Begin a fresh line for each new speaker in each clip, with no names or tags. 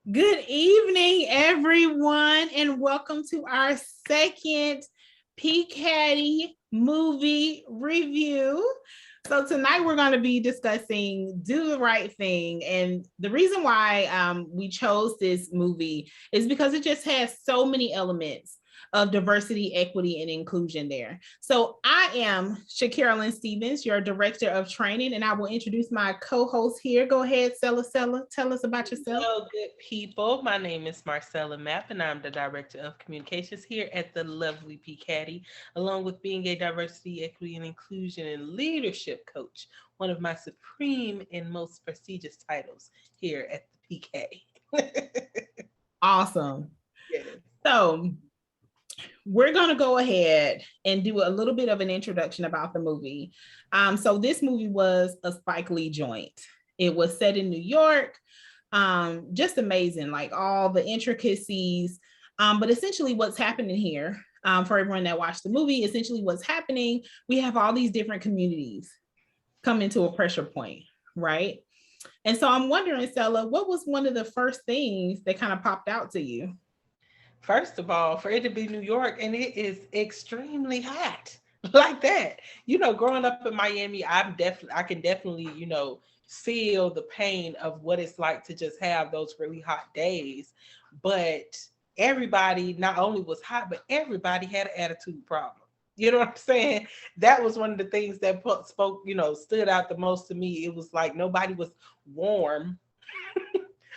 Good evening, everyone, and welcome to our second PCaDI movie review. So tonight we're going to be discussing Do the Right Thing, and the reason why we chose this movie is because it just has so many elements of diversity, equity, and inclusion there. So I am Shacarolyn Stevens, your director of training, and I will introduce my co-host here. Go ahead, Sella. Tell us about yourself.
Hello, good people. My name is Marcella Mapp, and I'm the Director of Communications here at the lovely PCaDI, along with being a diversity, equity, and inclusion and leadership coach, one of my supreme and most prestigious titles here at the PCaDI.
Awesome.
Yes.
So we're going to go ahead and do a little bit of an introduction about the movie. So this movie was a Spike Lee joint. It was set in New York. Just amazing, like all the intricacies. But essentially, what's happening here, for everyone that watched the movie, essentially what's happening, we have all these different communities come into a pressure point, right? And so I'm wondering, Stella, what was one of the first things that kind of popped out to you?
First of all, for it to be New York and it is extremely hot like that. Growing up in Miami, I can definitely, feel the pain of what it's like to just have those really hot days. But everybody not only was hot, but everybody had an attitude problem. You know what I'm saying? That was one of the things that stood out the most to me. It was like nobody was warm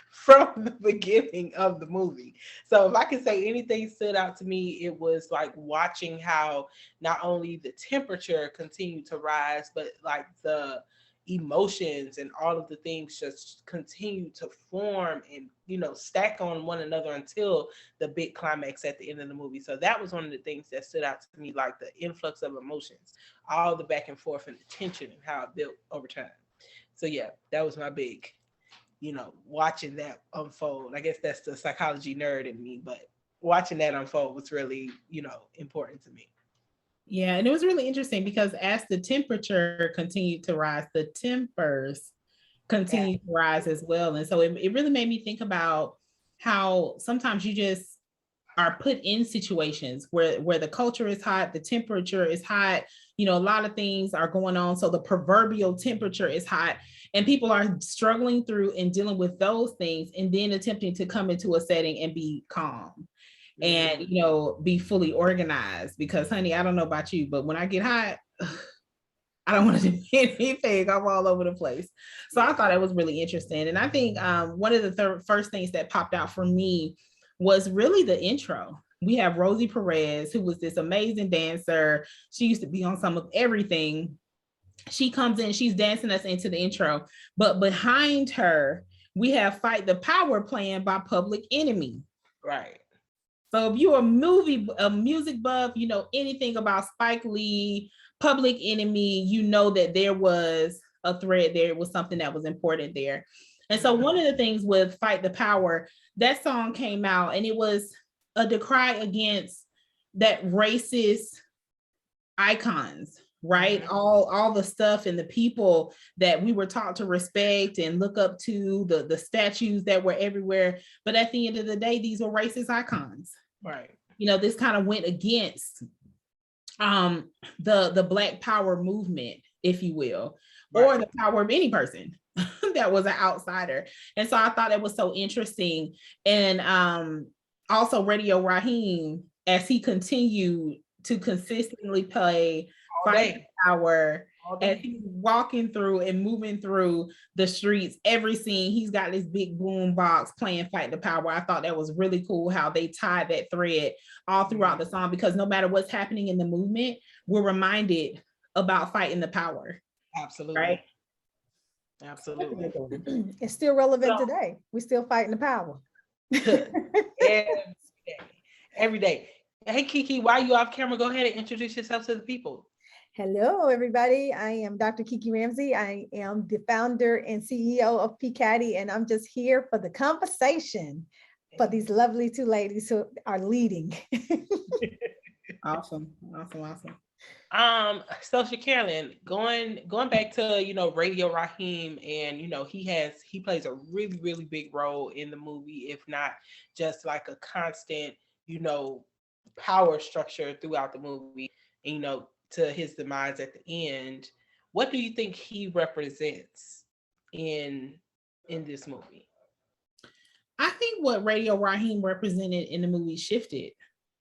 from the beginning of the movie. So if I can say anything stood out to me, it was like watching how not only the temperature continued to rise, but like the emotions and all of the things just continue to form and stack on one another until the big climax at the end of the movie. So that was one of the things that stood out to me, like the influx of emotions, all the back and forth and the tension and how it built over time. So yeah, that was my big watching that unfold. I guess that's the psychology nerd in me, but watching that unfold was really, important to me.
Yeah, and it was really interesting because as the temperature continued to rise, the tempers
Yeah.
continued to rise as well. And so it really made me think about how sometimes you just are put in situations where the culture is hot, the temperature is hot, a lot of things are going on. So the proverbial temperature is hot, and people are struggling through and dealing with those things, and then attempting to come into a setting and be calm and
Mm-hmm.
be fully organized. Because honey, I don't know about you, but when I get hot, I don't want to do anything. I'm all over the place. So I
Yeah.
thought it was really interesting. And I think one of the first things that popped out for me was really the intro. We have Rosie Perez, who was this amazing dancer. She used to be on some of everything. She comes in, she's dancing us into the intro. But behind her, we have Fight the Power playing by Public Enemy.
Right.
So if you're a music buff, you know anything about Spike Lee, Public Enemy, you know that there was a thread there. It was something that was important there. And so
Mm-hmm.
one of the things with Fight the Power, that song came out and it was a decry against that racist icons, right?
Mm-hmm.
All the stuff and the people that we were taught to respect and look up to, the statues that were everywhere. But at the end of the day, these were racist icons.
Right.
This kind of went against the Black Power movement, if you will, or
Right.
the power of any person that was an outsider. And so I thought it was so interesting. And also Radio Raheem, as he continued to consistently play
All
Fight the
day.
Power,
All
as
day.
he's walking through and moving through the streets, every scene, he's got this big boom box playing Fight the Power. I thought that was really cool how they tied that thread all throughout
Mm-hmm.
the song, because no matter what's happening in the movement, we're reminded about fighting the power, right?
Absolutely. Absolutely.
It's still relevant today. We're still fighting the power.
Every day. Every day. Hey Kiki, while you off camera, go ahead and introduce yourself to the people.
Hello, everybody. I am Dr. Kiki Ramsey. I am the founder and CEO of PCaDI, and I'm just here for the conversation for these lovely two ladies who are leading.
Awesome.
Social Carolyn, going back to Radio Raheem, and he plays a really really big role in the movie, if not just like a constant you know power structure throughout the movie, and, to his demise at the end. What do you think he represents in this movie?
I think what Radio Raheem represented in the movie shifted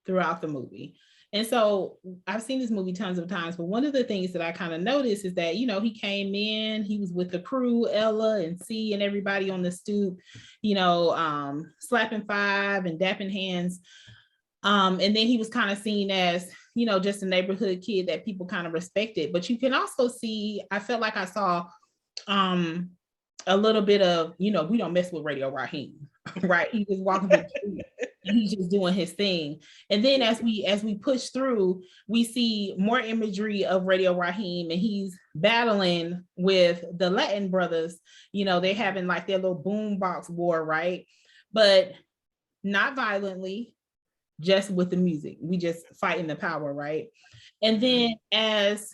throughout the movie. And so I've seen this movie tons of times, but one of the things that I kind of noticed is that, he came in, he was with the crew, Ella and C and everybody on the stoop, slapping five and dapping hands. And then he was kind of seen as, just a neighborhood kid that people kind of respected. But you can also see, I felt like I saw um a little bit of, we don't mess with Radio Raheem, right? He was walking the street and he's just doing his thing. And then as we push through, we see more imagery of Radio Raheem, and he's battling with the Latin brothers. They're having like their little boombox war, right? But not violently, just with the music. We just fighting the power, right? And then as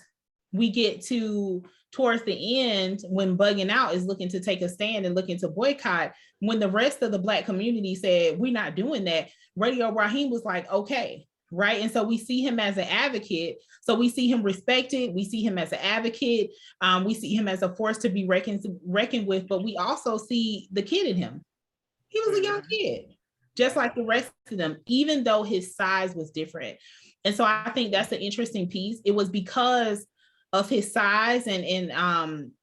we get to towards the end, when Bugging Out is looking to take a stand and looking to boycott, when the rest of the Black community said, we're not doing that, Radio Raheem was like, okay, right? And so we see him as an advocate. So we see him respected. We see him as an advocate. We see him as a force to be reckoned with, but we also see the kid in him. He was a young kid, just like the rest of them, even though his size was different. And so I think that's an interesting piece. It was because of his size and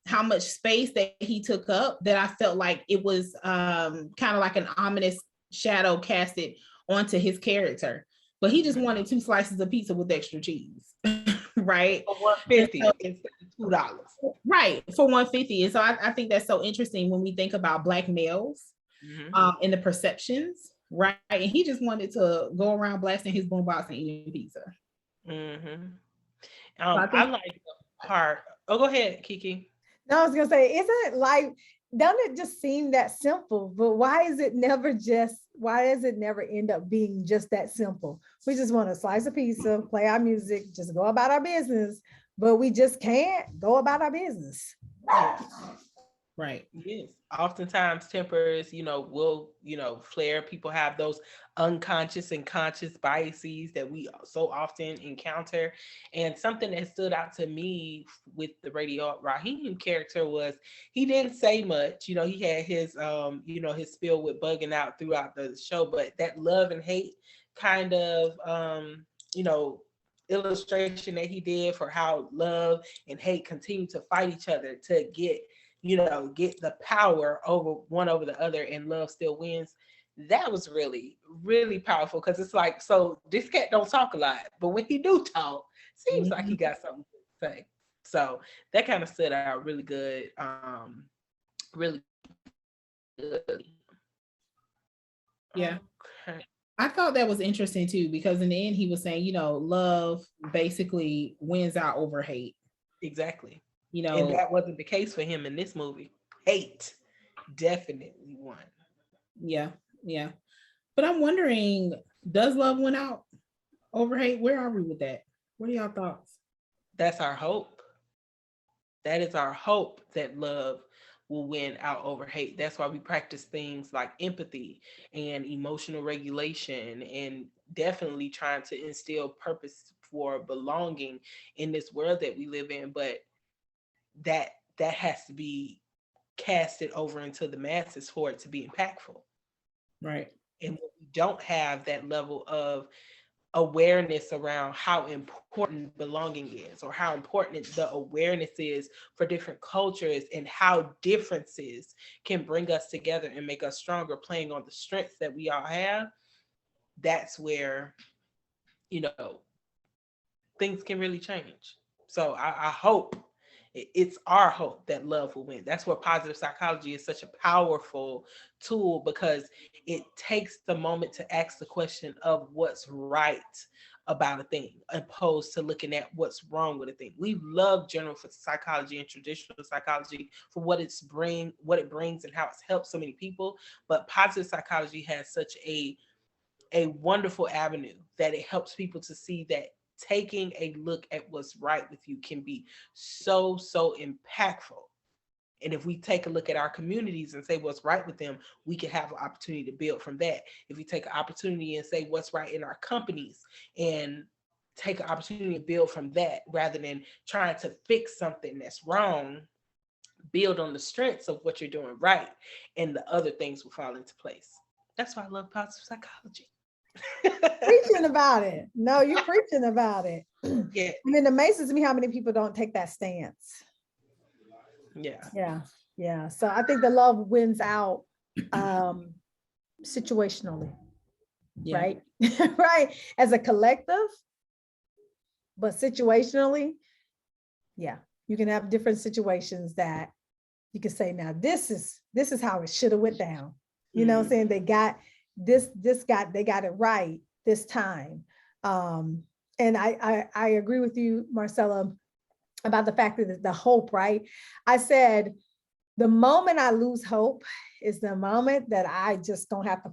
how much space that he took up that I felt like it was kind of like an ominous shadow casted onto his character. But he just wanted 2 slices of pizza with extra cheese, right?
For $1.50 instead of $2.
Right, for $1.50. And so I think that's so interesting when we think about Black males and the perceptions, right? And he just wanted to go around blasting his boombox and eating pizza.
I like the part. Oh, go ahead, Kiki.
No, I was gonna say, isn't it like, doesn't it just seem that simple? But why does it never end up being just that simple? We just want to slice a pizza, play our music, just go about our business, but we just can't go about our business.
Right.
Yes. Oftentimes tempers, will, flare. People have those unconscious and conscious biases that we so often encounter. And something that stood out to me with the Radio Raheem character was he didn't say much. He had his his spill with Bugging Out throughout the show, but that love and hate kind of illustration that he did for how love and hate continue to fight each other to get the power over the other, and love still wins. That was really, really powerful, because it's like, so this cat don't talk a lot, but when he do talk, seems like he got something to say. So that kind of stood out really good. Really good.
Yeah. Okay. I thought that was interesting too, because in the end he was saying, love basically wins out over hate.
Exactly. And that wasn't the case for him in this movie. Hate definitely won.
Yeah. But I'm wondering, does love win out over hate? Where are we with that? What are y'all thoughts?
That's our hope. That is our hope, that love will win out over hate. That's why we practice things like empathy and emotional regulation, and definitely trying to instill purpose for belonging in this world that we live in. But that has to be casted over into the masses for it to be impactful.
Right.
And we don't have that level of awareness around how important belonging is, or how important the awareness is for different cultures, and how differences can bring us together and make us stronger, playing on the strengths that we all have. That's where, things can really change. So I hope, it's our hope, that love will win. That's where positive psychology is such a powerful tool, because it takes the moment to ask the question of what's right about a thing, opposed to looking at what's wrong with a thing. We love general psychology and traditional psychology for what it brings and how it's helped so many people. But positive psychology has such a wonderful avenue that it helps people to see that taking a look at what's right with you can be so, so impactful. And if we take a look at our communities and say what's right with them, we can have an opportunity to build from that. If we take an opportunity and say what's right in our companies and take an opportunity to build from that rather than trying to fix something that's wrong, build on the strengths of what you're doing right, and the other things will fall into place. That's why I love positive psychology.
Preaching about it. No, you're preaching about it.
Yeah.
And it amazes me how many people don't take that stance.
Yeah.
Yeah. So I think the love wins out situationally, right? Right. As a collective, but situationally, yeah, you can have different situations that you can say, now this is how it should have went down. You know what I'm saying? They got they got it right this time. And I agree with you, Marcella, about the fact that the hope, right? I said, the moment I lose hope is the moment that I just don't have to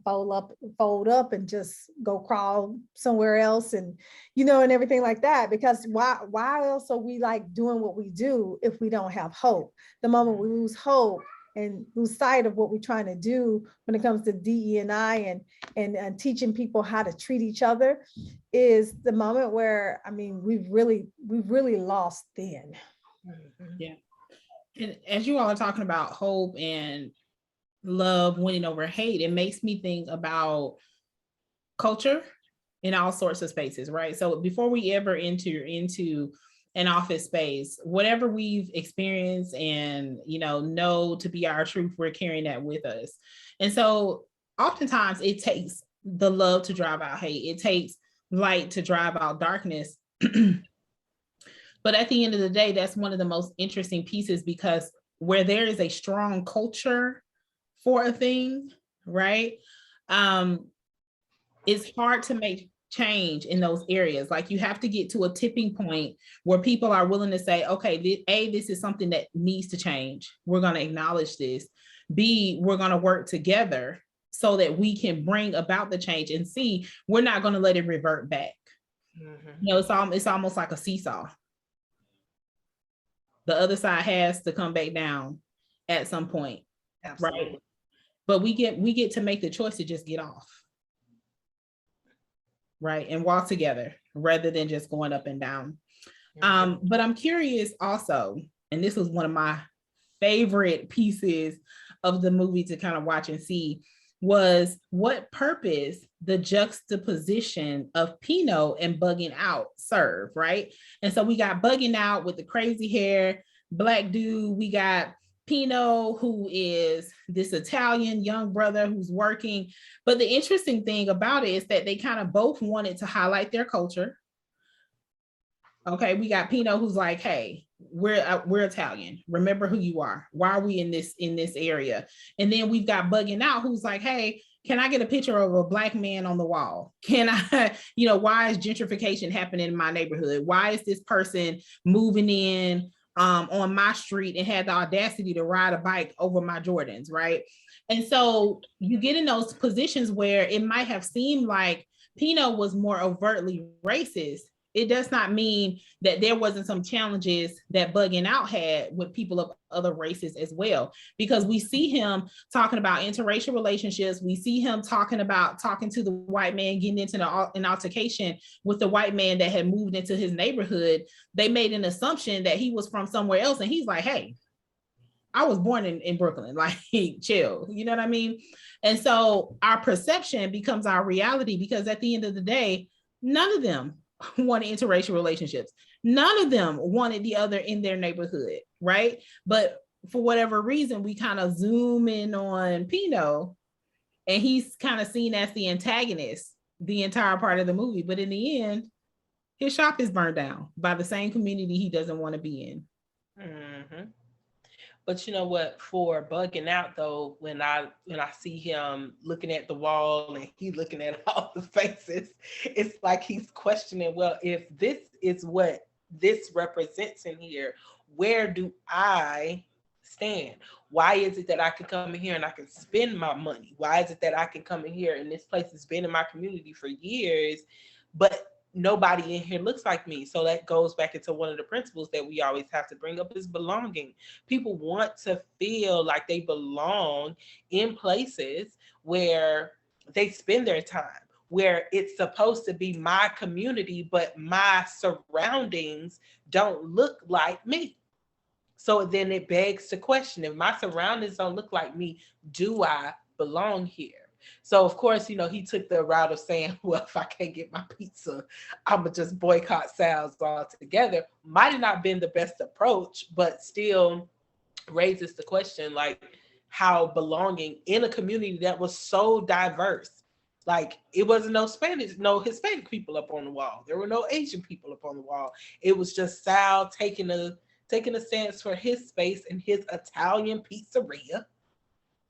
fold up and just go crawl somewhere else and, and everything like that. Because why else are we like doing what we do if we don't have hope? The moment we lose hope and lose sight of what we're trying to do when it comes to DE&I and teaching people how to treat each other is the moment where, I mean, we've really lost then.
Yeah. And as you all are talking about hope and love winning over hate, it makes me think about culture in all sorts of spaces, right? So before we ever enter into an office space, whatever we've experienced and know to be our truth, we're carrying that with us. And so oftentimes it takes the love to drive out hate. It takes light to drive out darkness. But at the end of the day, that's one of the most interesting pieces, because where there is a strong culture for a thing, right? It's hard to make change in those areas. Like, you have to get to a tipping point where people are willing to say, okay, this is something that needs to change. We're going to acknowledge this. B, we're going to work together so that we can bring about the change. And C, we're not going to let it revert back. It's almost like a seesaw. The other side has to come back down at some point. Absolutely. Right? But we get to make the choice to just get off, right, and walk together rather than just going up and down. But I'm curious also, and this was one of my favorite pieces of the movie to kind of watch and see, was what purpose the juxtaposition of Pino and Bugging Out serve, right? And so we got Bugging Out with the crazy hair, Black dude. We got Pino, who is this Italian young brother who's working. But the interesting thing about it is that they kind of both wanted to highlight their culture. Okay, we got Pino, who's like, hey, we're Italian. Remember who you are. Why are we in this area? And then we've got Bugging Out, who's like, hey, can I get a picture of a Black man on the wall? Can I, why is gentrification happening in my neighborhood? Why is this person moving in on my street and had the audacity to ride a bike over my Jordans, right? And so you get in those positions where it might have seemed like Pino was more overtly racist. It does not mean that there wasn't some challenges that Bugging Out had with people of other races as well, because we see him talking about interracial relationships. We see him talking to the white man, getting into an altercation with the white man that had moved into his neighborhood. They made an assumption that he was from somewhere else. And he's like, hey, I was born in Brooklyn, like, chill, you know what I mean? And so our perception becomes our reality, because at the end of the day, none of them wanted interracial relationships. None of them wanted the other in their neighborhood, right? But for whatever reason, we kind of zoom in on Pino, and he's kind of seen as the antagonist the entire part of the movie. But in the end, his shop is burned down by the same community he doesn't want to be in.
Mm-hmm. But you know what? For Bugging Out, though, when I see him looking at the wall and he looking at all the faces, it's like he's questioning, well, if this is what this represents in here, where do I stand? Why is it that I can come in here and I can spend my money? Why is it that I can come in here and this place has been in my community for years, but nobody in here looks like me. So that goes back into one of the principles that we always have to bring up is belonging. People want to feel like they belong in places where they spend their time, where it's supposed to be my community, but my surroundings don't look like me. So then it begs to question, if my surroundings don't look like me, do I belong here? So of course, he took the route of saying, well, if I can't get my pizza, I'm gonna just boycott Sal's altogether. Might have not been the best approach, but still raises the question, like, how belonging in a community that was so diverse. Like, it wasn't no Hispanic people up on the wall. There were no Asian people up on the wall. It was just Sal taking a stance for his space in his Italian pizzeria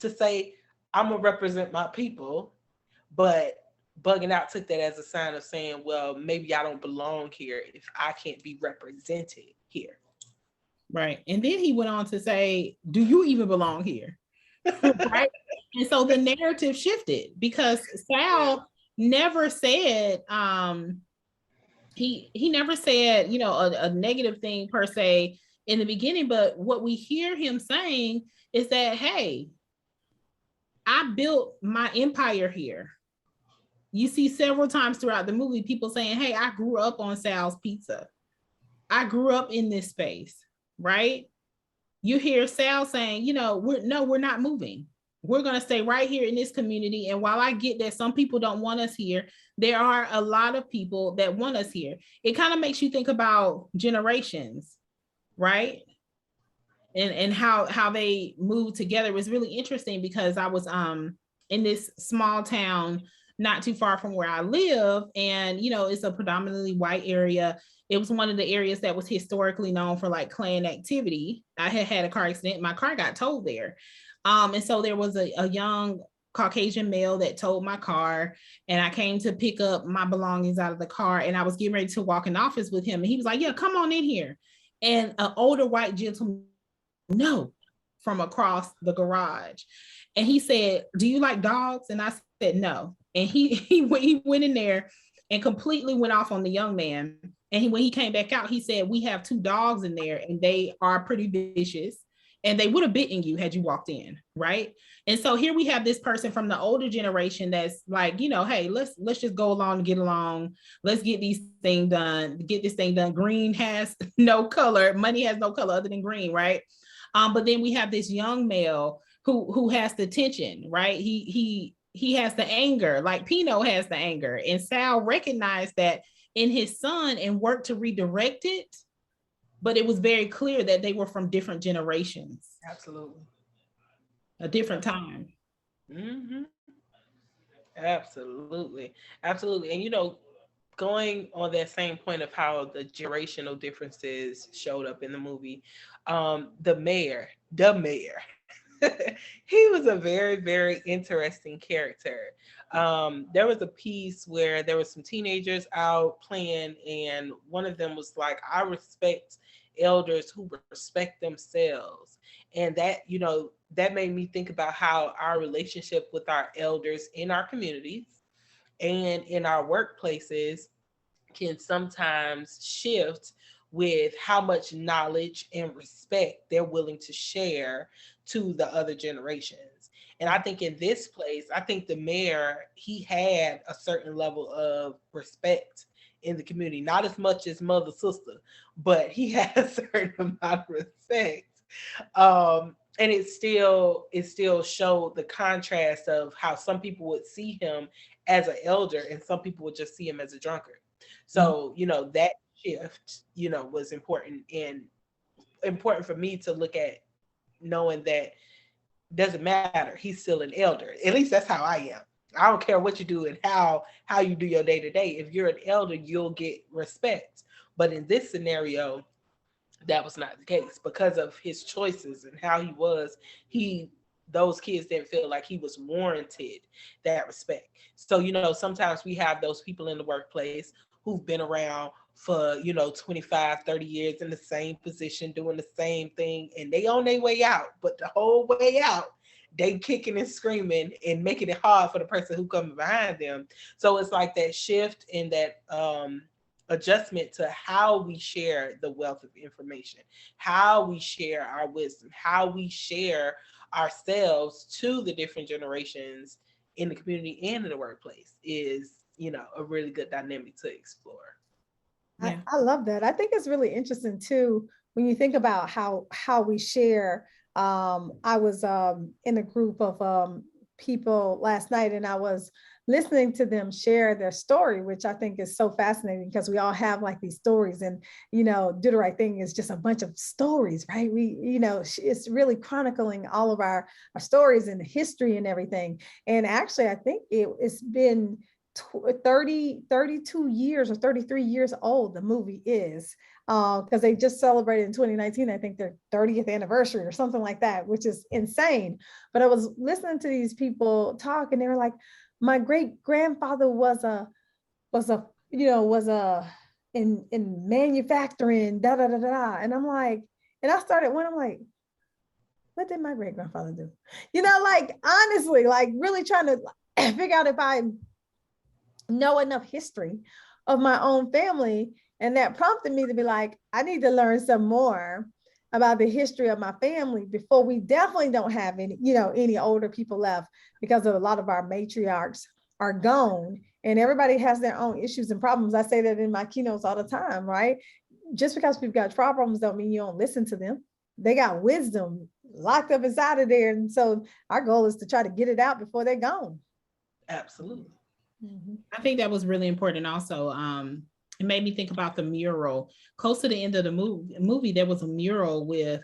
to say, I'm gonna represent my people. But Bugging Out took that as a sign of saying, well, maybe I don't belong here if I can't be represented here.
Right. And then he went on to say, do you even belong here? Right. And so the narrative shifted because Sal never said, he never said, a negative thing per se in the beginning, but what we hear him saying is that, hey, I built my empire here. You see several times throughout the movie people saying, hey, I grew up on Sal's Pizza. I grew up in this space, right? You hear Sal saying, we're not moving. We're going to stay right here in this community. And while I get that some people don't want us here, there are a lot of people that want us here. It kind of makes you think about generations, right? And how they move together. It was really interesting because I was in this small town not too far from where I live, and it's a predominantly white area. It was one of the areas that was historically known for like Klan activity. I had a car accident. My car got towed there. And so there was a young Caucasian male that towed my car, and I came to pick up my belongings out of the car, and I was getting ready to walk in the office with him. And he was like, yeah, come on in here. And an older white gentleman, no, from across the garage. And he said, do you like dogs? And I said, no. And he went in there and completely went off on the young man. And when he came back out, he said, we have 2 dogs in there and they are pretty vicious and they would have bitten you had you walked in, right? And so here we have this person from the older generation that's like, hey, let's just go along and get along. Let's get this thing done. Green has no color. Money has no color other than green, right? But then we have this young male who has the tension, right? He has the anger, like Pino has the anger. And Sal recognized that in his son and worked to redirect it. But it was very clear that they were from different generations.
Absolutely.
A different time.
Mm-hmm. Absolutely. Absolutely. And going on that same point of how the generational differences showed up in the movie, the mayor, he was a very, very interesting character. There was a piece where there were some teenagers out playing, and one of them was like, I respect elders who respect themselves. And that made me think about how our relationship with our elders in our communities and in our workplaces can sometimes shift with how much knowledge and respect they're willing to share to the other generations. And I think in this place, I think the mayor, he had a certain level of respect in the community, not as much as mother sister, but he had a certain amount of respect. And it still showed the contrast of how some people would see him as an elder and some people would just see him as a drunkard. So, that shift, was important, and important for me to look at, knowing that doesn't matter. He's still an elder. At least that's how I am. I don't care what you do and how you do your day to day. If you're an elder, you'll get respect. But in this scenario, that was not the case because of his choices and how he was. Those kids didn't feel like he was warranted that respect. So, sometimes we have those people in the workplace who've been around for, 25, 30 years in the same position, doing the same thing, and they on their way out. But the whole way out, they kicking and screaming and making it hard for the person who comes behind them. So it's like that shift in that adjustment to how we share the wealth of information, how we share our wisdom, how we share ourselves to the different generations in the community and in the workplace is, a really good dynamic to explore.
Yeah.
I love that. I think it's really interesting too when you think about how we share. I was in a group of people last night, and I was listening to them share their story, which I think is so fascinating because we all have like these stories, and Do the Right Thing is just a bunch of stories, right? It's really chronicling all of our stories and history and everything. And actually, I think it's been 32 years or 33 years old, the movie is, because they just celebrated in 2019, I think their 30th anniversary or something like that, which is insane. But I was listening to these people talk, and they were like, my great grandfather was in manufacturing, da da da da. And I'm like, and I started when I'm like, what did my great grandfather do? Like honestly, like really trying to figure out if I know enough history of my own family. And that prompted me to be like, I need to learn some more about the history of my family before we definitely don't have any older people left, because of a lot of our matriarchs are gone and everybody has their own issues and problems. I say that in my keynotes all the time, right? Just because people got problems don't mean you don't listen to them. They got wisdom locked up inside of there. And so our goal is to try to get it out before they're gone.
Absolutely.
I think that was really important also. It made me think about the mural. Close to the end of the movie, there was a mural with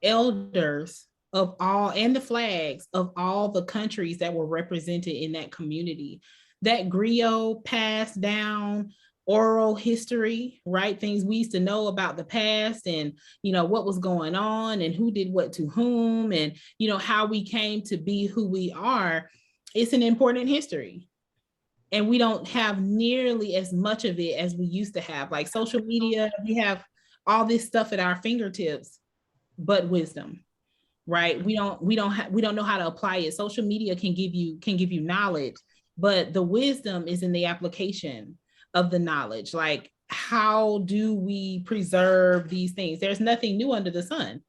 elders of all and the flags of all the countries that were represented in that community. That griot passed down oral history, right? Things we used to know about the past and, what was going on and who did what to whom and, how we came to be who we are. It's an important history. And we don't have nearly as much of it as we used to have. Like social media, we have all this stuff at our fingertips, but wisdom, right? We don't know how to apply it. Social media can give you knowledge, but the wisdom is in the application of the knowledge. Like, how do we preserve these things? There's nothing new under the sun.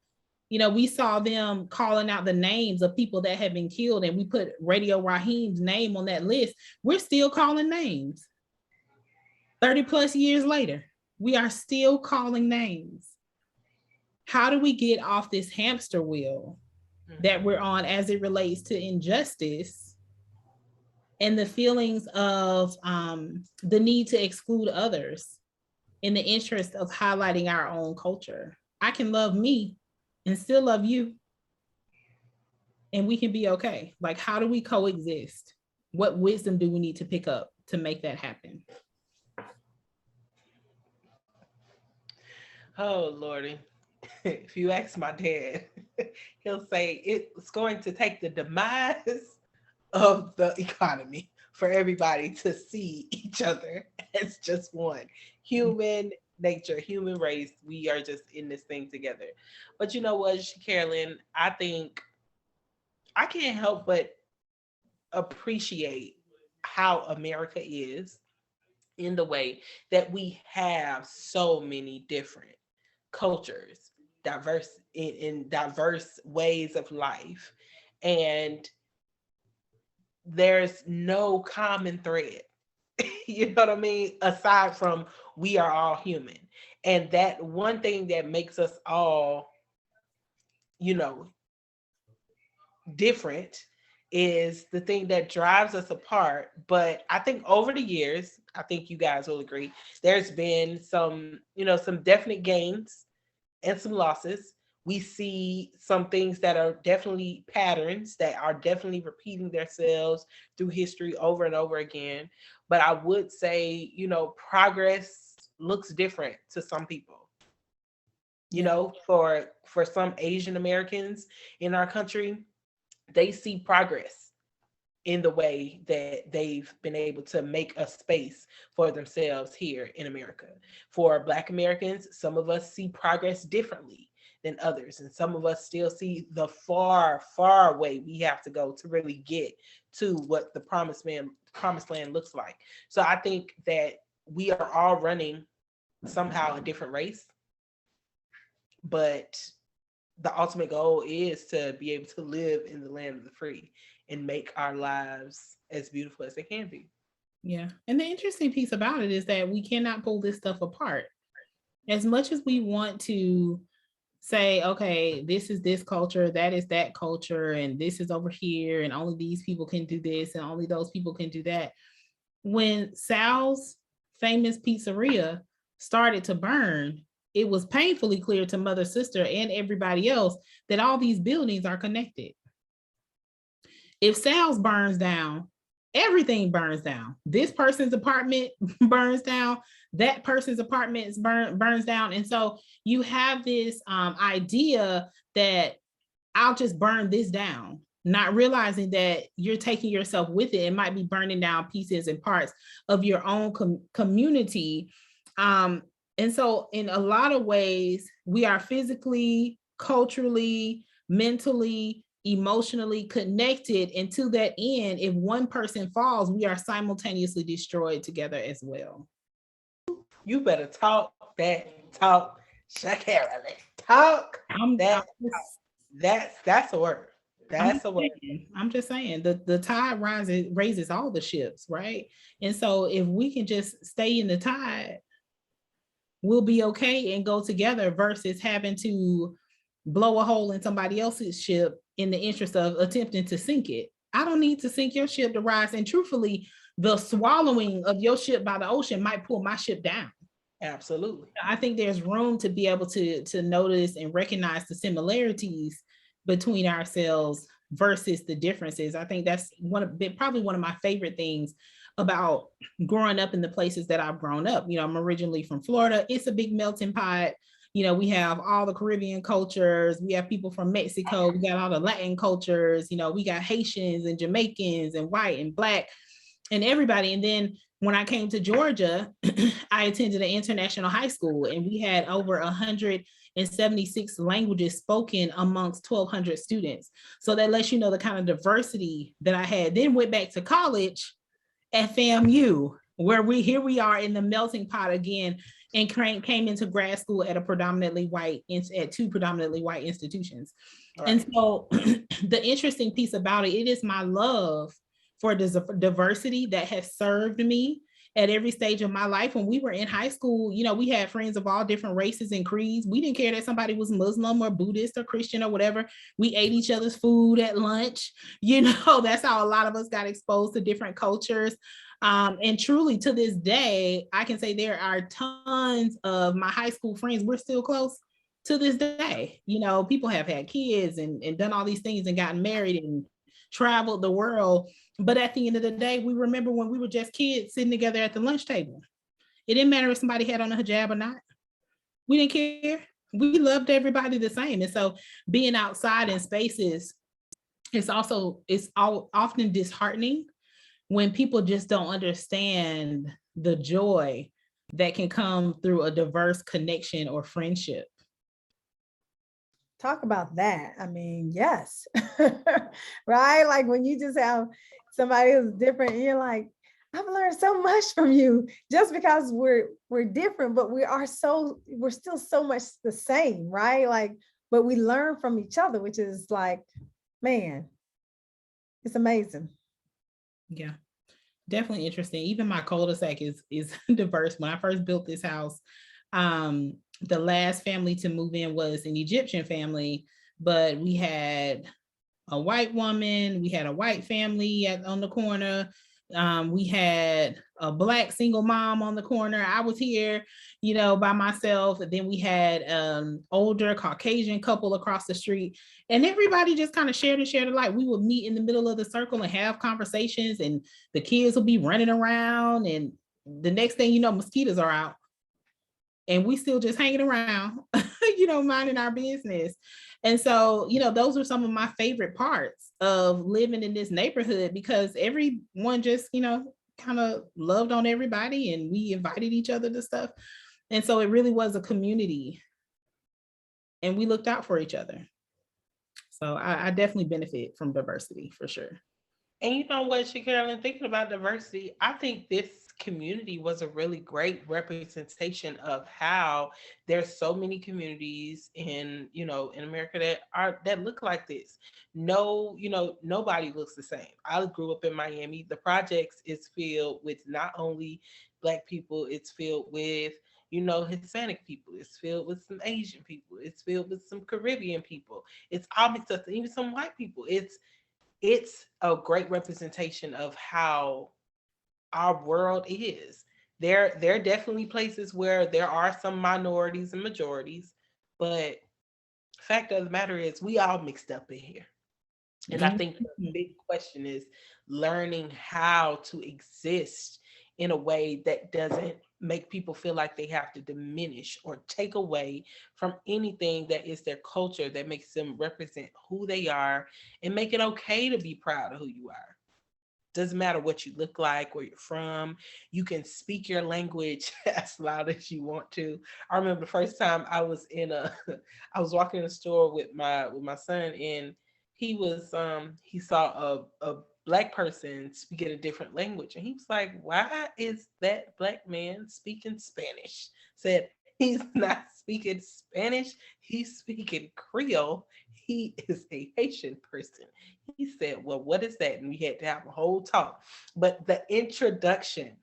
We saw them calling out the names of people that had been killed, and we put Radio Raheem's name on that list. We're still calling names. 30 plus years later, we are still calling names. How do we get off this hamster wheel that we're on as it relates to injustice and the feelings of the need to exclude others in the interest of highlighting our own culture? I can love me and still love you, and we can be okay. Like, how do we coexist? What wisdom do we need to pick up to make that happen?
Oh, Lordy. If you ask my dad, he'll say it's going to take the demise of the economy for everybody to see each other as just one. Human nature, human race, we are just in this thing together. But you know what, Carolyn, I think I can't help but appreciate how America is in the way that we have so many different cultures, diverse in diverse ways of life, and there's no common thread. You know what I mean? Aside from we are all human. And that one thing that makes us all, you know, different is the thing that drives us apart. But I think over the years, I think you guys will agree, there's been some, some definite gains and some losses. We see some things that are definitely patterns that are definitely repeating themselves through history over and over again. But I would say, progress looks different to some people. For some Asian Americans in our country, they see progress in the way that they've been able to make a space for themselves here in America. For Black Americans, some of us see progress differently than others, and some of us still see the far, far way we have to go to really get to what the promised land looks like. So I think that we are all running somehow a different race, but the ultimate goal is to be able to live in the land of the free and make our lives as beautiful as they can be.
Yeah. And the interesting piece about it is that we cannot pull this stuff apart. As much as we want to say, okay, this is this culture, that is that culture, and this is over here, and only these people can do this, and only those people can do that. When Sal's famous pizzeria started to burn, it was painfully clear to Mother Sister and everybody else that all these buildings are connected. If Sal's burns down, everything burns down. This person's apartment burns down, that person's apartment burns down. And so you have this idea that I'll just burn this down, not realizing that you're taking yourself with it. It might be burning down pieces and parts of your own community. And so in a lot of ways, we are physically, culturally, mentally, emotionally connected. And to that end, if one person falls, we are simultaneously destroyed together as well.
You better talk that talk, Shakira. Talk that. That's a word. That's a word.
I'm just saying the tide raises all the ships, right? And so if we can just stay in the tide, we'll be okay and go together versus having to blow a hole in somebody else's ship in the interest of attempting to sink it. I don't need to sink your ship to rise. And truthfully, the swallowing of your ship by the ocean might pull my ship down.
Absolutely.
I think there's room to be able to notice and recognize the similarities between ourselves versus the differences. I think that's probably one of my favorite things about growing up in the places that I've grown up. You know, I'm originally from Florida. It's a big melting pot. You know, we have all the Caribbean cultures. We have people from Mexico. We got all the Latin cultures. You know, we got Haitians and Jamaicans and white and black and everybody. And then when I came to Georgia, I attended an international high school, and we had over 176 languages spoken amongst 1,200 students. So that lets you know the kind of diversity that I had. Then went back to college at FAMU, where we are in the melting pot again, and came into grad school at two predominantly white institutions. Right. And so the interesting piece about it is my love for diversity that has served me at every stage of my life. When we were in high school, you know, we had friends of all different races and creeds. We didn't care that somebody was Muslim or Buddhist or Christian or whatever. We ate each other's food at lunch. You know, that's how a lot of us got exposed to different cultures. And truly to this day, I can say there are tons of my high school friends. We're still close to this day. You know, people have had kids and done all these things and gotten married and traveled the world. But at the end of the day, we remember when we were just kids sitting together at the lunch table. It didn't matter if somebody had on a hijab or not. We didn't care. We loved everybody the same. And so being outside in spaces, it's often disheartening when people just don't understand the joy that can come through a diverse connection or friendship.
Talk about that. I mean, yes, right? Like when you just have somebody who's different, and you're like, I've learned so much from you just because we're different, but we're still so much the same, right? Like, but we learn from each other, which is like, man, it's amazing.
Yeah, definitely interesting. Even my cul-de-sac is diverse. When I first built this house, the last family to move in was an Egyptian family, but we had a white woman, we had a white family on the corner. We had a Black single mom on the corner. I was here, you know, by myself. And then we had older Caucasian couple across the street, and everybody just kind of shared alike. We would meet in the middle of the circle and have conversations, and the kids will be running around, and the next thing you know, mosquitoes are out. And we still just hanging around, you know, minding our business. And so, you know, those are some of my favorite parts of living in this neighborhood, because everyone just, you know, kind of loved on everybody, and we invited each other to stuff. And so it really was a community, and we looked out for each other. So I definitely benefit from diversity for sure.
And you know what, Carolyn, thinking about diversity, I think this community was a really great representation of how there's so many communities in, in America that look like this. No, nobody looks the same. I grew up in Miami. The projects is filled with not only Black people, it's filled with Hispanic people. It's filled with some Asian people. It's filled with some Caribbean people. It's all mixed up, even some white people. It's a great representation of how our world is. There are definitely places where there are some minorities and majorities, but fact of the matter is we all mixed up in here. And I think the big question is learning how to exist in a way that doesn't make people feel like they have to diminish or take away from anything that is their culture, that makes them represent who they are, and make it okay to be proud of who you are. Doesn't matter what you look like, where you're from. You can speak your language as loud as you want to. I remember the first time I was I was walking in a store with my son, and he saw a Black person speaking a different language, and he was like, "Why is that Black man speaking Spanish?" Said he's not speaking Spanish, he's speaking Creole. He is a Haitian person. He said, "Well, what is that?" And we had to have a whole talk. But the introduction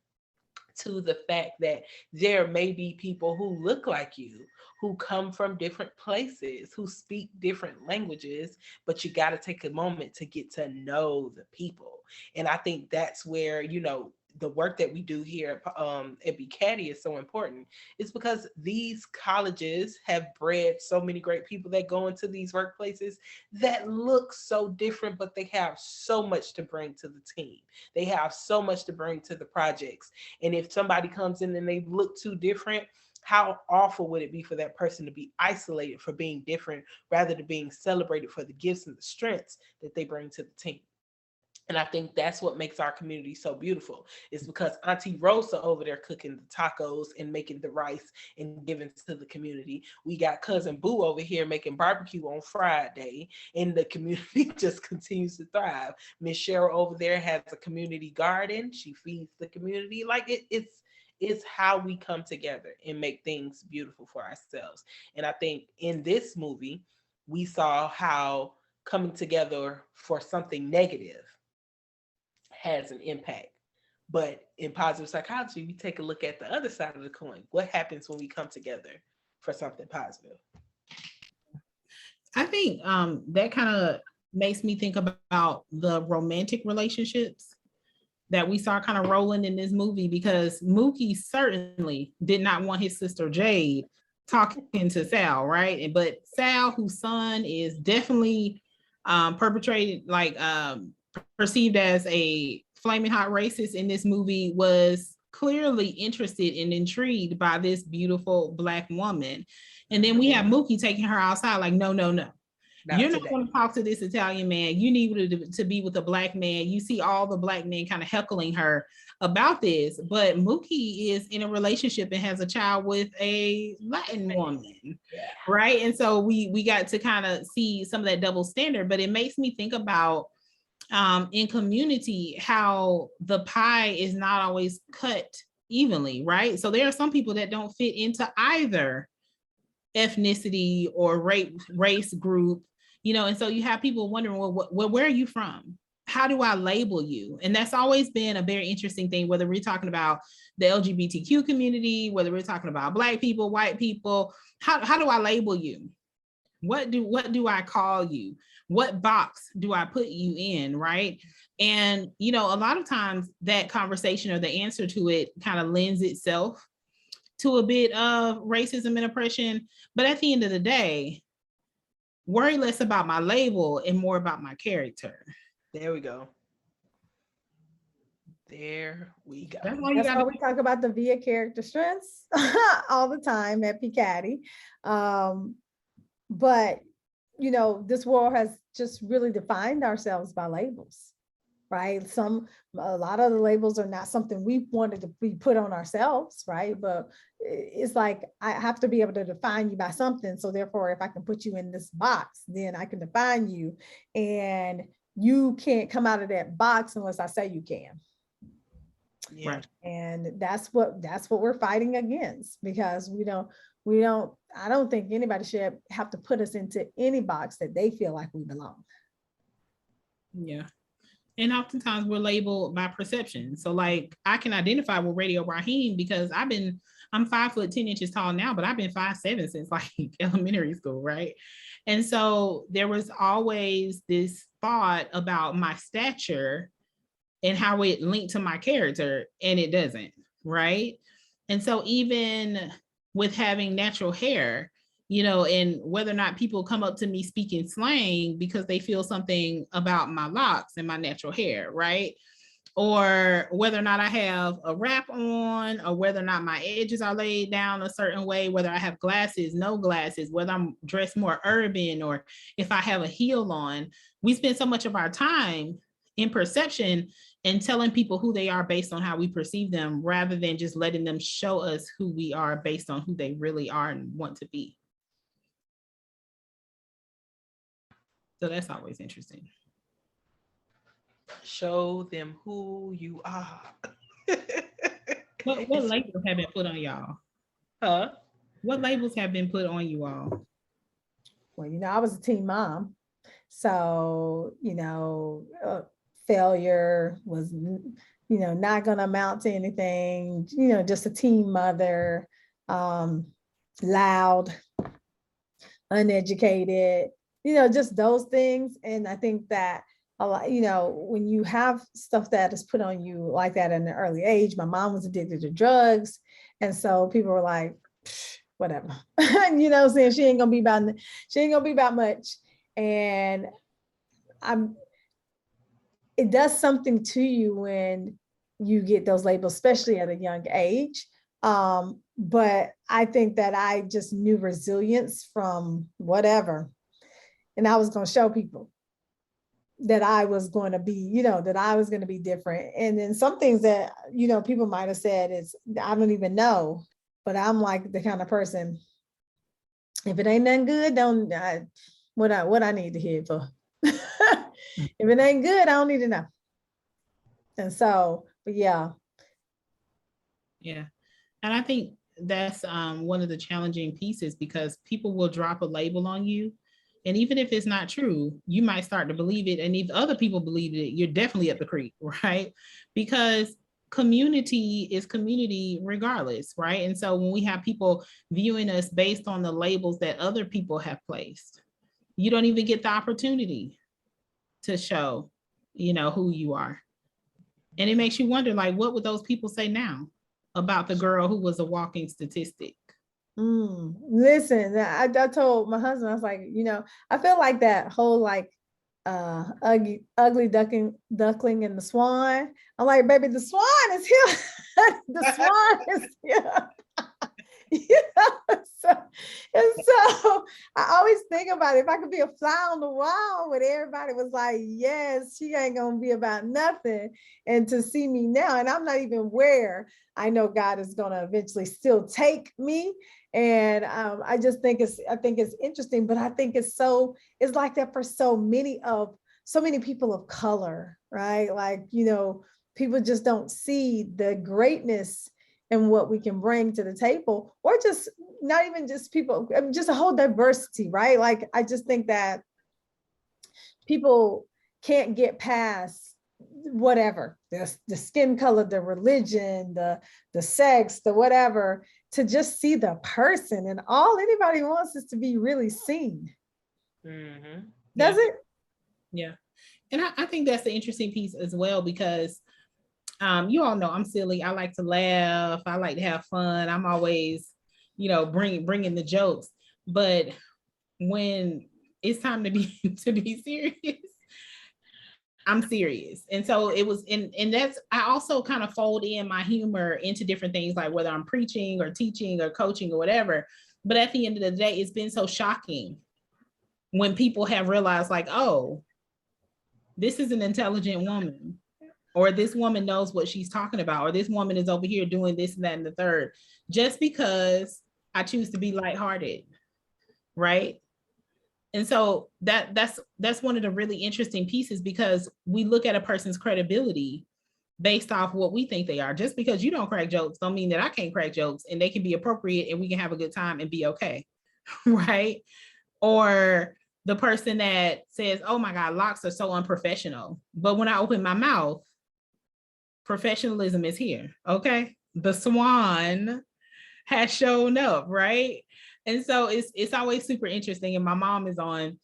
to the fact that there may be people who look like you, who come from different places, who speak different languages, but you got to take a moment to get to know the people. And I think that's where, the work that we do here at PPCaDI is so important. It's because these colleges have bred so many great people that go into these workplaces that look so different, but they have so much to bring to the team. They have so much to bring to the projects. And if somebody comes in and they look too different, how awful would it be for that person to be isolated for being different rather than being celebrated for the gifts and the strengths that they bring to the team? And I think that's what makes our community so beautiful. It's because Auntie Rosa over there cooking the tacos and making the rice and giving to the community. We got Cousin Boo over here making barbecue on Friday, and the community just continues to thrive. Miss Cheryl over there has a community garden. She feeds the community. Like it's how we come together and make things beautiful for ourselves. And I think in this movie, we saw how coming together for something negative has an impact. But in positive psychology, we take a look at the other side of the coin. What happens when we come together for something positive?
I think that kind of makes me think about the romantic relationships that we saw kind of rolling in this movie, because Mookie certainly did not want his sister Jade talking to Sal, right? But Sal, whose son is definitely perpetrated, perceived as a flaming hot racist in this movie, was clearly interested and intrigued by this beautiful Black woman. And then we have Mookie taking her outside like, no. You're not going to talk to this Italian man. You need to be with a Black man. You see all the Black men kind of heckling her about this, but Mookie is in a relationship and has a child with a Latin woman, right? And so we got to kind of see some of that double standard, but it makes me think about in community how the pie is not always cut evenly, right? So there are some people that don't fit into either ethnicity or race group, and so you have people wondering, well, where are you from? How do I label you? And that's always been a very interesting thing, whether we're talking about the LGBTQ community, whether we're talking about Black people, white people. How do I label you? What do I call you? What box do I put you in, right? And a lot of times that conversation or the answer to it kind of lends itself to a bit of racism and oppression. But at the end of the day, worry less about my label and more about my character.
There we go. There we go.
That's why we talk about the VIA character strengths all the time at PPCaDI. But, this world has just really defined ourselves by labels, right? A lot of the labels are not something we wanted to be put on ourselves, right? But it's like, I have to be able to define you by something. So therefore, if I can put you in this box, then I can define you. And you can't come out of that box unless I say you can.
Yeah.
Right.
And that's what we're fighting against, because I don't think anybody should have to put us into any box that they feel like we belong.
Yeah. And oftentimes we're labeled by perception. So like I can identify with Radio Raheem because I'm 5'10" tall now, but I've been 5'7" since like elementary school, right? And so there was always this thought about my stature and how it linked to my character, and it doesn't, right? And so even with having natural hair, and whether or not people come up to me speaking slang because they feel something about my locks and my natural hair, right? Or whether or not I have a wrap on, or whether or not my edges are laid down a certain way, whether I have glasses, no glasses, whether I'm dressed more urban, or if I have a heel on. We spend so much of our time in perception and telling people who they are based on how we perceive them, rather than just letting them show us who we are based on who they really are and want to be. So that's always interesting.
Show them who you are.
What labels have been put on y'all?
Huh?
What labels have been put on you all?
Well, I was a teen mom. So, failure was, not going to amount to anything, just a teen mother, loud, uneducated, just those things. And I think that a lot, when you have stuff that is put on you like that in an early age, my mom was addicted to drugs. And so people were like, whatever, saying she ain't gonna be about much. And it does something to you when you get those labels, especially at a young age. But I think that I just knew resilience from whatever. And I was going to show people that I was going to be, that I was going to be different. And then some things that, people might have said is, I don't even know, but I'm like the kind of person, if it ain't nothing good, what I need to hear for. If it ain't good, I don't need to know. And so, but yeah.
Yeah. And I think that's one of the challenging pieces, because people will drop a label on you. And even if it's not true, you might start to believe it. And if other people believe it, you're definitely up the creek, right? Because community is community regardless, right? And so when we have people viewing us based on the labels that other people have placed, you don't even get the opportunity to show, who you are. And it makes you wonder, like, what would those people say now about the girl who was a walking statistic?
Listen, I told my husband, I was like, I feel like that whole ugly duckling and the swan. I'm like, baby, the swan is here. The swan is here. So I always think about it. If I could be a fly on the wall, when everybody was like, yes, she ain't gonna be about nothing. And to see me now, and I'm not even where I know God is gonna eventually still take me. And I just think it's interesting, but I think it's like that for so many people of color, right? Like, people just don't see the greatness and what we can bring to the table, or just not even just people, just a whole diversity, right? Like, I just think that people can't get past whatever, the skin color, the religion, the sex, the whatever, to just see the person. And all anybody wants is to be really seen.
Mm-hmm.
Does it?
Yeah. And I think that's the interesting piece as well, because you all know I'm silly. I like to laugh. I like to have fun. I'm always, bringing the jokes. But when it's time to be serious, I'm serious. And so it was, and that's, I also kind of fold in my humor into different things, like whether I'm preaching or teaching or coaching or whatever. But at the end of the day, it's been so shocking when people have realized, like, oh, this is an intelligent woman, or this woman knows what she's talking about, or this woman is over here doing this and that and the third, just because I choose to be lighthearted, right? And so that's one of the really interesting pieces, because we look at a person's credibility based off what we think they are. Just because you don't crack jokes don't mean that I can't crack jokes, and they can be appropriate and we can have a good time and be okay. Right? Or the person that says, oh my God, locks are so unprofessional. But when I open my mouth, professionalism is here. Okay. The swan has shown up, right? And so it's always super interesting. And my mom is on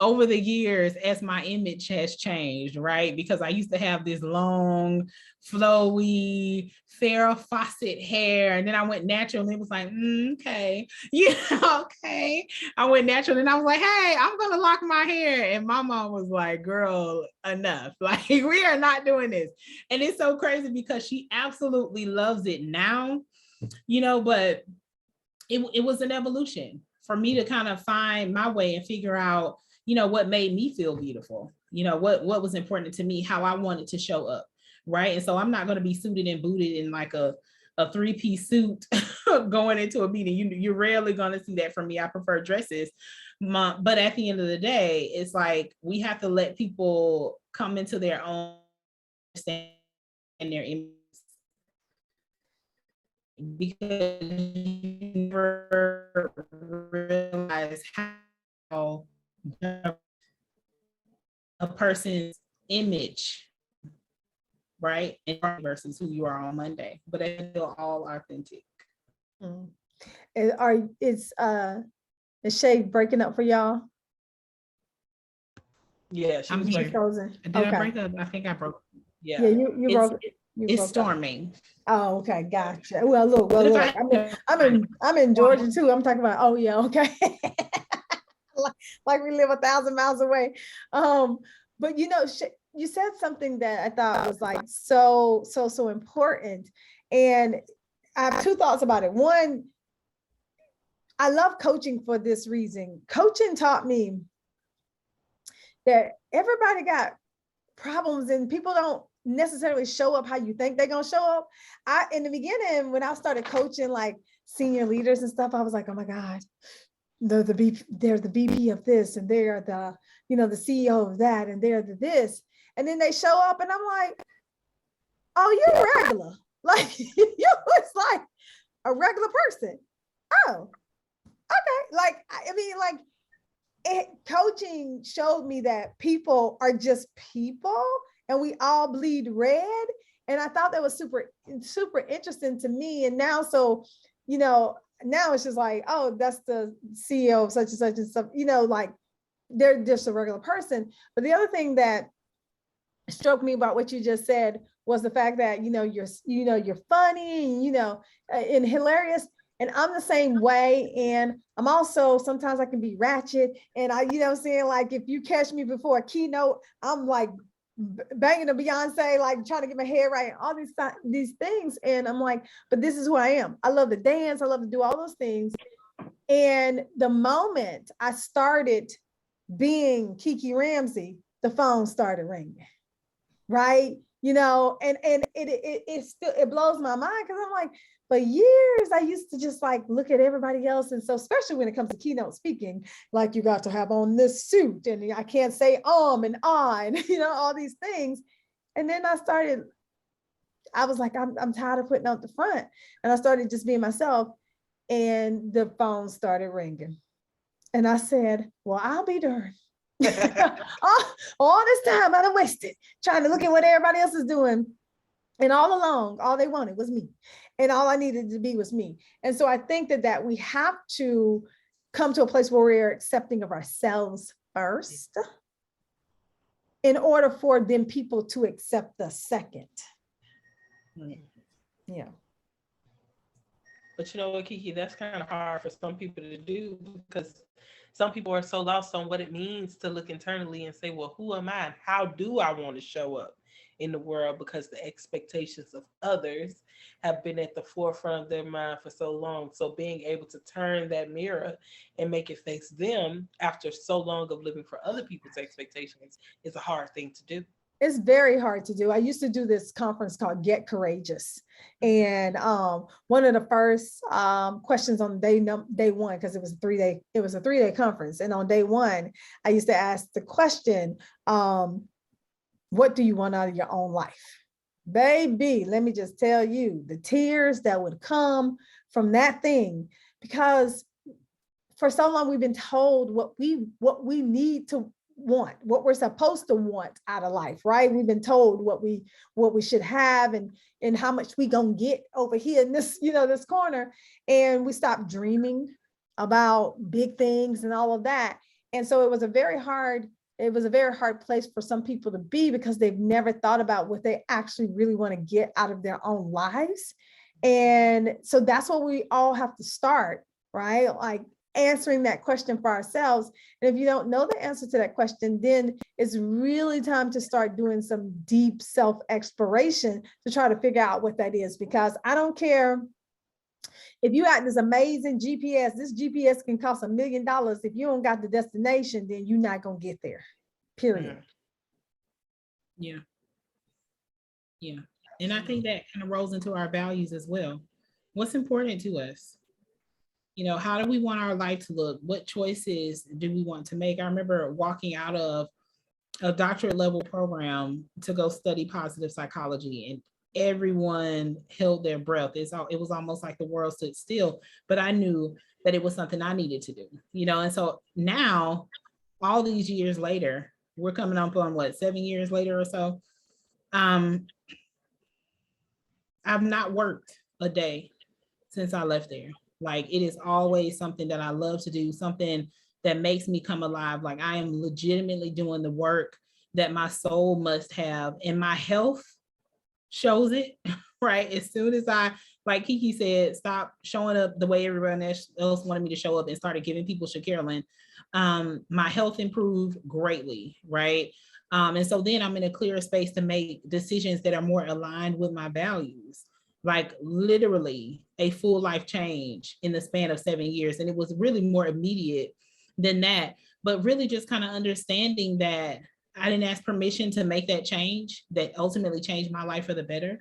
over the years as my image has changed, right? Because I used to have this long, flowy, Farrah Fawcett hair, and then I went natural, and it was like, okay, yeah, okay. I went natural, and I was like, hey, I'm gonna lock my hair, and my mom was like, girl, enough. Like, we are not doing this. And it's so crazy because she absolutely loves it now, but it was an evolution for me to kind of find my way and figure out, what made me feel beautiful, what was important to me, how I wanted to show up. Right. And so I'm not going to be suited and booted in like a 3-piece suit going into a meeting. You're rarely going to see that from me. I prefer dresses. But at the end of the day, it's like we have to let people come into their own and their image, because you never realize how a person's image, right, versus who you are on Monday, but they feel all authentic.
Is Shay breaking up for y'all?
Yeah,
I'm here.
Frozen.
Did I break up? I think I broke.
Yeah, you broke.
It's storming.
Oh, okay, gotcha. Well, look. I'm in Georgia too. I'm talking about. Oh, yeah, okay. like we live 1,000 miles away. But you said something that I thought was like so important, and I have two thoughts about it. One, I love coaching for this reason. Coaching taught me that everybody got problems, and people don't necessarily show up how you think they're gonna show up. In the beginning, when I started coaching like senior leaders and stuff, I was like, oh my God, they're the VP of this, and they're the the CEO of that, and they're the this, and then they show up, and I'm like, oh, you're regular, like you was like a regular person. Oh, okay. Like I mean, like coaching showed me that people are just people, and we all bleed red. And I thought that was super interesting to me. And now, now it's just like, oh, that's the CEO of such and such and stuff, like they're just a regular person. But the other thing that struck me about what you just said was the fact that, you're funny, and hilarious. And I'm the same way. And I'm also, sometimes I can be ratchet. And I, I'm saying, like, if you catch me before a keynote, I'm like banging a Beyonce, like trying to get my hair right, all these things. And I'm like, but this is who I am. I love to dance. I love to do all those things. And the moment I started being Kiki Ramsey, the phone started ringing, right? And it blows my mind, because I'm like, for years I used to just like look at everybody else. And so, especially when it comes to keynote speaking, like you got to have on this suit, and I can't say and on, and all these things. And then I was like, I'm tired of putting out the front. And I started just being myself, and the phone started ringing. And I said, well, I'll be darned. all this time I done wasted trying to look at what everybody else is doing. And all along, all they wanted was me. And all I needed to be was me. And so I think that we have to come to a place where we're accepting of ourselves first, in order for then people to accept the second. Yeah.
But you know what, Kiki, that's kind of hard for some people to do, because some people are so lost on what it means to look internally and say, well, who am I and how do I want to show up in the world? Because the expectations of others have been at the forefront of their mind for so long. So being able to turn that mirror and make it face them after so long of living for other people's expectations is a hard thing to do.
It's very hard to do. I used to do this conference called Get Courageous. And one of the first questions on day one, because it was a 3-day conference. And on day one, I used to ask the question, what do you want out of your own life? baby, let me just tell you the tears that would come from that thing, because for so long we've been told what we need to want, what we're supposed to want out of life, right? We've been told what we should have, and how much we gonna get over here in this, this corner, and we stopped dreaming about big things and all of that. And so it was a very hard place for some people to be, because they've never thought about what they actually really want to get out of their own lives. And so that's what we all have to start, right? Like answering that question for ourselves. And if you don't know the answer to that question, then it's really time to start doing some deep self-exploration to try to figure out what that is. Because I don't care if you got this amazing GPS, this GPS can cost $1 million. If you don't got the destination, then you're not going to get there, period.
Yeah. Yeah. And I think that kind of rolls into our values as well. What's important to us? How do we want our life to look? What choices do we want to make? I remember walking out of a doctorate level program to go study positive psychology, and everyone held their breath. It was almost like the world stood still, but I knew that it was something I needed to do, and so now, all these years later, we're coming up on 7 years later or so. I've not worked a day since I left there. Like, it is always something that I love to do, something that makes me come alive. Like, I am legitimately doing the work that my soul must have, and my health shows it, right? As soon as I, like Kiki said, stop showing up the way everyone else wanted me to show up and started giving people Shacarolyn, my health improved greatly, right? And so then I'm in a clearer space to make decisions that are more aligned with my values, like literally a full life change in the span of 7 years. And it was really more immediate than that, but really just kind of understanding that I didn't ask permission to make that change that ultimately changed my life for the better.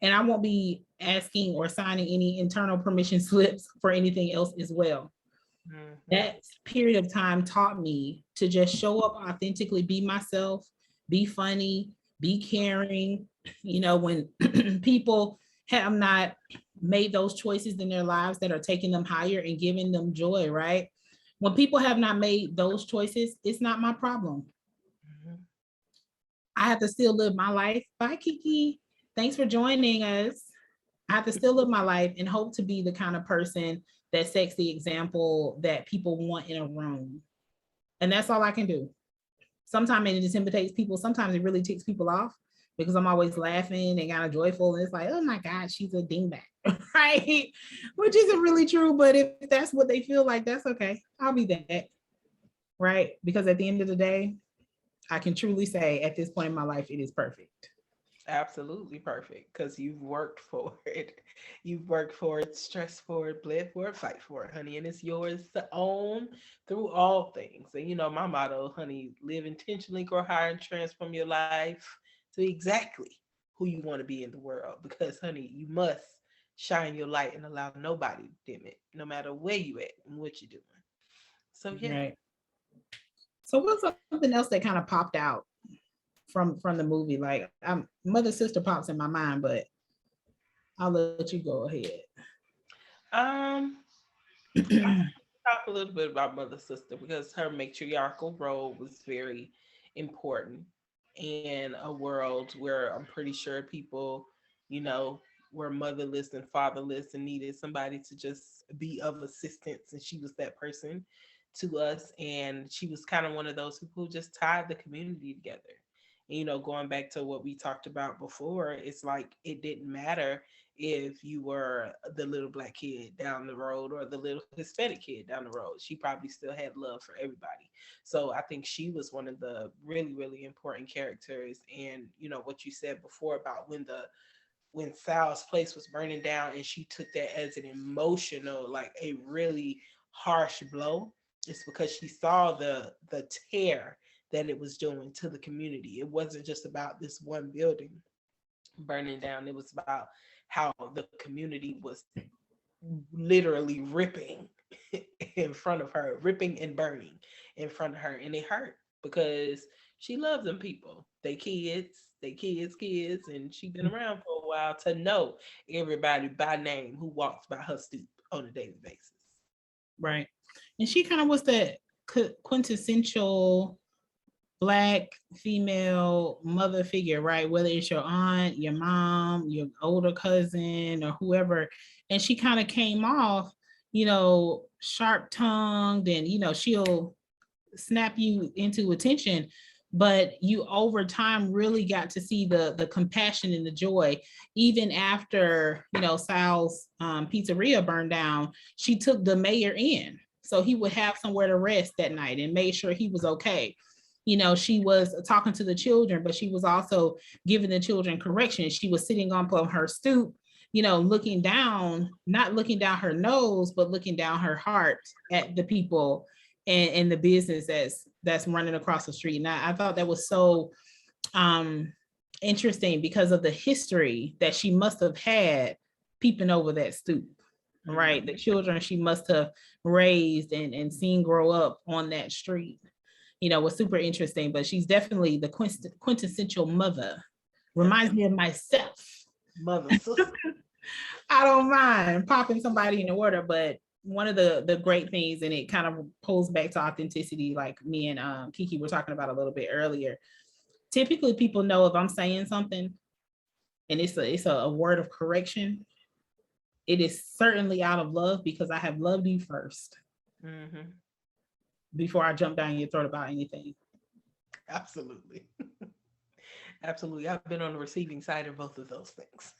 And I won't be asking or signing any internal permission slips for anything else as well. Mm-hmm. That period of time taught me to just show up authentically, be myself, be funny, be caring. When people have not made those choices in their lives that are taking them higher and giving them joy, right? When people have not made those choices, it's not my problem. Mm-hmm. I have to still live my life. Bye, Kiki. Thanks for joining us. I have to still live my life and hope to be the kind of person that sets the example that people want in a room. And that's all I can do. Sometimes it intimidates people. Sometimes it really ticks people off because I'm always laughing and kind of joyful. And it's like, oh my God, she's a dingbat, right? Which isn't really true. But if that's what they feel like, that's okay. I'll be that, right? Because at the end of the day, I can truly say at this point in my life, it is perfect.
Absolutely perfect, because you've worked for it. You've worked for it, stressed for it, bled for it, fight for it, honey. And it's yours to own through all things. And my motto, honey, live intentionally, grow higher, and transform your life to exactly who you want to be in the world. Because, honey, you must shine your light and allow nobody to dim it, no matter where you at and what you're doing. So yeah. Right.
So what's something else that kind of popped out from the movie? Like, Mother Sister pops in my mind, but I'll let you go ahead.
I'll talk a little bit about Mother Sister because her matriarchal role was very important in a world where I'm pretty sure people, were motherless and fatherless and needed somebody to just be of assistance. And she was that person to us. And she was kind of one of those people who just tied the community together. And, going back to what we talked about before, it's like it didn't matter if you were the little Black kid down the road or the little Hispanic kid down the road. She probably still had love for everybody. So I think she was one of the really, really important characters. And, what you said before about when Sal's place was burning down and she took that as an emotional, like a really harsh blow, it's because she saw the tear that it was doing to the community. It wasn't just about this one building burning down. It was about how the community was literally ripping in front of her, ripping and burning in front of her. And it hurt because she loves them people. They kids, and she been around for a while to know everybody by name who walks by her stoop on a daily basis.
Right. And she kind of was the quintessential Black female mother figure, right? Whether it's your aunt, your mom, your older cousin, or whoever. And she kind of came off, sharp tongued, and, she'll snap you into attention. But you over time really got to see the compassion and the joy. Even after, Sal's pizzeria burned down, she took the mayor in so he would have somewhere to rest that night and made sure he was okay. She was talking to the children, but she was also giving the children correction. She was sitting on her stoop, looking down, not looking down her nose, but looking down her heart at the people and the business that's running across the street. And I thought that was so interesting because of the history that she must have had peeping over that stoop, right? The children she must have raised and seen grow up on that street, was super interesting. But she's definitely the quintessential mother. Reminds me of myself.
Mother, sister.
I don't mind popping somebody in the water, but one of the great things, and it kind of pulls back to authenticity, like me and Kiki were talking about a little bit earlier. Typically, people know if I'm saying something and it's a word of correction, it is certainly out of love because I have loved you first before I jump down your throat about anything.
Absolutely. Absolutely. I've been on the receiving side of both of those things.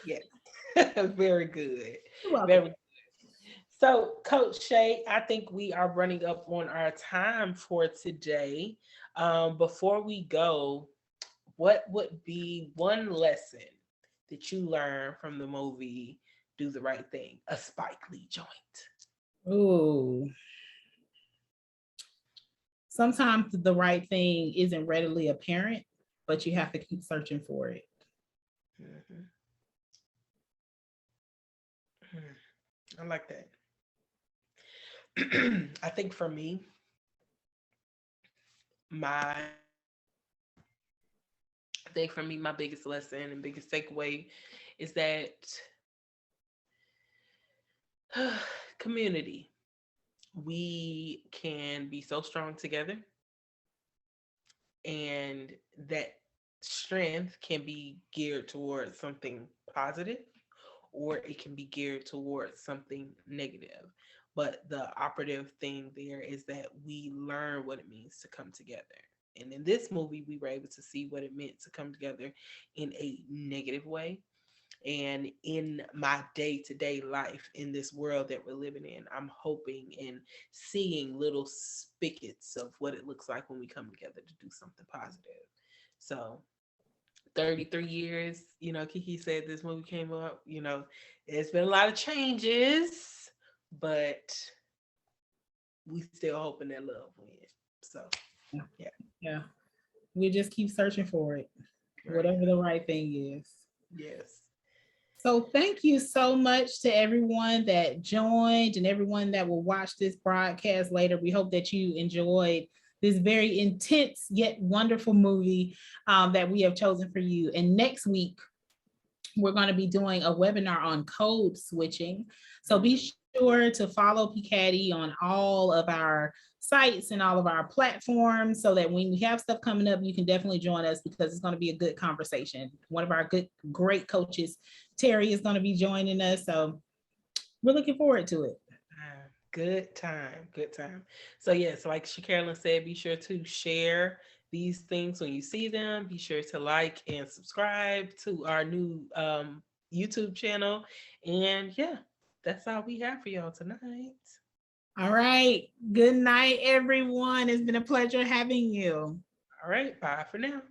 Yeah. Very good. Very good. So, Coach Shay, I think we are running up on our time for today. Before we go, what would be one lesson that you learned from the movie Do the Right Thing, a Spike Lee joint?
Ooh. Sometimes the right thing isn't readily apparent, but you have to keep searching for it.
I like that. I think for me, my biggest lesson and biggest takeaway is that community, we can be so strong together, and that strength can be geared towards something positive or it can be geared towards something negative. But the operative thing there is that we learn what it means to come together. And in this movie, we were able to see what it meant to come together in a negative way. And in my day-to-day life, in this world that we're living in, I'm hoping and seeing little spigots of what it looks like when we come together to do something positive. So 33 years, Kiki said this movie came up, it's been a lot of changes, but we still hoping that love wins. So, yeah.
Yeah. We just keep searching for it, whatever the right thing is.
Yes.
So thank you so much to everyone that joined and everyone that will watch this broadcast later. We hope that you enjoyed this very intense yet wonderful movie that we have chosen for you. And next week, we're going to be doing a webinar on code switching. So be sure to follow PPCaDI on all of our sites and all of our platforms so that when we have stuff coming up, you can definitely join us because it's going to be a good conversation. One of our great coaches, Terry, is going to be joining us. So we're looking forward to it.
Good time. So yes, like Carolyn said, be sure to share these things when you see them. Be sure to like and subscribe to our new YouTube channel. And yeah, that's all we have for y'all tonight.
All right. Good night, everyone. It's been a pleasure having you.
All right. Bye for now.